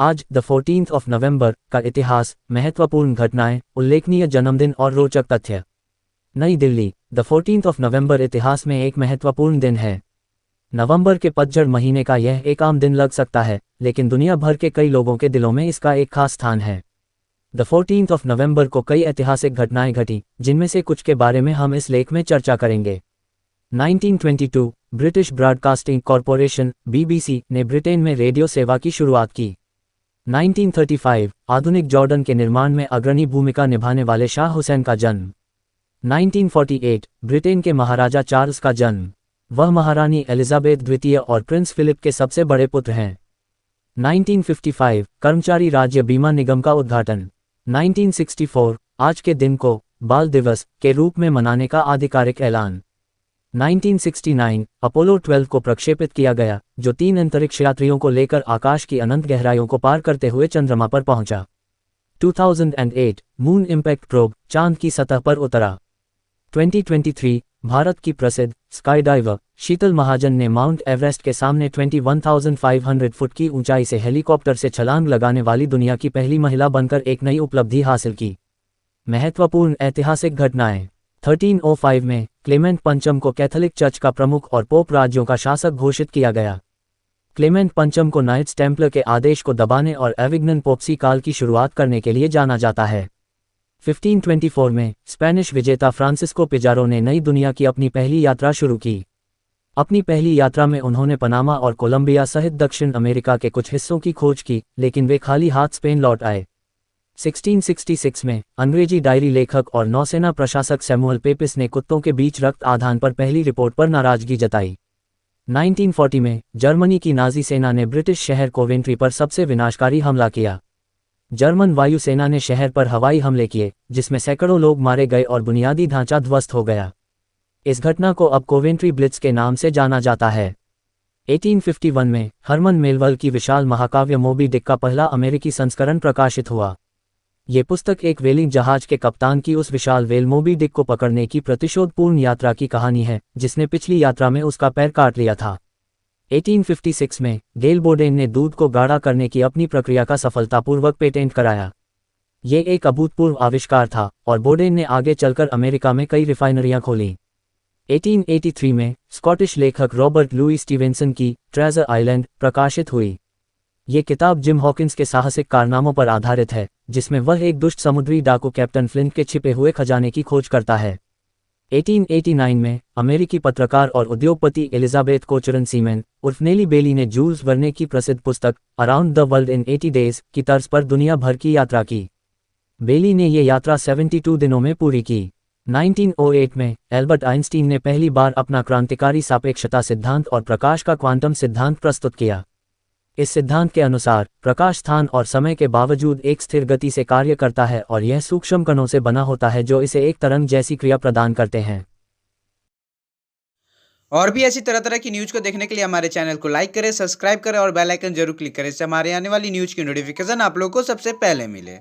आज the 14th of November का इतिहास, महत्वपूर्ण घटनाएं, उल्लेखनीय जन्मदिन और रोचक तथ्य। नई Delhi, the 14th of November इतिहास में एक महत्वपूर्ण दिन है। नवंबर के पतझड़ महीने का यह एक आम दिन लग सकता है, लेकिन दुनिया भर के कई लोगों के दिलों में इसका एक खास स्थान है। द 14th ऑफ नवंबर को कई ऐतिहासिक घटनाएं घटी, जिनमें से कुछ के बारे में हम इस लेख में चर्चा करेंगे। 1922 ब्रिटिश ब्रॉडकास्टिंग कॉरपोरेशन (BBC) ने ब्रिटेन में रेडियो सेवा की शुरुआत की। 1935 आधुनिक जॉर्डन के निर्माण में अग्रणी भूमिका निभाने वाले शाह हुसैन का जन्म। 1948 ब्रिटेन के महाराजा चार्ल्स का जन्म। वह महारानी एलिजाबेथ द्वितीय और प्रिंस फिलिप के सबसे बड़े पुत्र हैं। 1955 कर्मचारी राज्य बीमा निगम का उद्घाटन। 1964 आज के दिन को बाल दिवस के रूप में मनाने का आधिकारिक ऐलान। 1969 अपोलो 12 को प्रक्षेपित किया गया, जो 3 अंतरिक्ष यात्रियों को लेकर आकाश की अनंत गहराइयों को पार करते हुए चंद्रमा पर पहुंचा। 2008 मून इम्पैक्ट प्रोब चांद की सतह पर उतरा। 2023 भारत की प्रसिद्ध स्काई डाइवर शीतल महाजन ने माउंट एवरेस्ट के सामने 21,500 फुट की ऊंचाई से हेलीकॉप्टर से छलांग लगाने वाली दुनिया की पहली महिला बनकर एक नई उपलब्धि हासिल की। महत्वपूर्ण ऐतिहासिक घटनाएं। 1305 में क्लेमेंट पंचम को कैथोलिक चर्च का प्रमुख और पोप राज्यों का शासक घोषित किया गया। क्लेमेंट पंचम को नाइट्स टेम्पलर के आदेश को दबाने और एविग्नन पोप्सी काल की शुरुआत करने के लिए जाना जाता है। 1524 में स्पेनिश विजेता फ्रांसिस्को पिजारो ने नई दुनिया की अपनी पहली यात्रा शुरू की। अपनी पहली यात्रा में उन्होंने पनामा और कोलंबिया सहित दक्षिण अमेरिका के कुछ हिस्सों की खोज की, लेकिन वे खाली हाथ स्पेन लौट आए। 1666 में अंग्रेजी डायरी लेखक और नौसेना प्रशासक सैमुअल पेपिस ने कुत्तों के बीच रक्त आदान पर पहली रिपोर्ट पर नाराजगी जताई। 1940 में जर्मनी की नाजी सेना ने ब्रिटिश शहर कोवेंट्री पर सबसे विनाशकारी हमला किया। जर्मन वायुसेना ने शहर पर हवाई हमले किए, जिसमें सैकड़ों लोग मारे गए और बुनियादी ढांचा ध्वस्त हो गया। इस घटना को अब कोवेंट्री ब्लिट्ज के नाम से जाना जाता है। 1851 में हरमन मेलवल की विशाल महाकाव्य मोबी डिक का पहला अमेरिकी संस्करण प्रकाशित हुआ। ये पुस्तक एक व्हेलिंग जहाज के कप्तान की उस विशाल व्हेल मोबी डिक को पकड़ने की प्रतिशोधपूर्ण यात्रा की कहानी है, जिसने पिछली यात्रा में उसका पैर काट लिया था। 1856 में गेल बोडेन ने दूध को गाढ़ा करने की अपनी प्रक्रिया का सफलतापूर्वक पेटेंट कराया। ये एक अभूतपूर्व आविष्कार था और बोडेन ने आगे चलकर अमेरिका में कई रिफाइनरियां खोलीं। 1883 में स्कॉटिश लेखक रॉबर्ट लुई स्टीवेंसन की ट्रेजर आइलैंड प्रकाशित हुई। ये किताब जिम हॉकिंस के साहसिक कारनामों पर आधारित है, जिसमें वह एक दुष्ट समुद्री डाकू कैप्टन फ्लिंट के छिपे हुए खजाने की खोज करता है। 1889 में अमेरिकी पत्रकार और उद्योगपति एलिजाबेथ कोचरन सीमैन उर्फ नेली बेली ने जूल्स वर्ने की प्रसिद्ध पुस्तक around the world in 80 days की तर्ज पर दुनिया भर की यात्रा की। बेली ने ये यात्रा 72 दिनों में पूरी की। 1908 में एल्बर्ट आइंस्टीन ने पहली बार अपना क्रांतिकारी सापेक्षता सिद्धांत और प्रकाश का क्वांटम सिद्धांत प्रस्तुत किया। इस सिद्धांत के अनुसार प्रकाश स्थान और समय के बावजूद एक स्थिर गति से कार्य करता है और यह सूक्ष्म कणों से बना होता है जो इसे एक तरंग जैसी क्रिया प्रदान करते हैं। और भी ऐसी तरह तरह की न्यूज़ को देखने के लिए हमारे चैनल को लाइक करें, सब्सक्राइब करें और बेल आइकन जरूर क्लिक करें, इससे हमारे आने वाली न्यूज़ की नोटिफिकेशन आप लोगों को सबसे पहले मिले।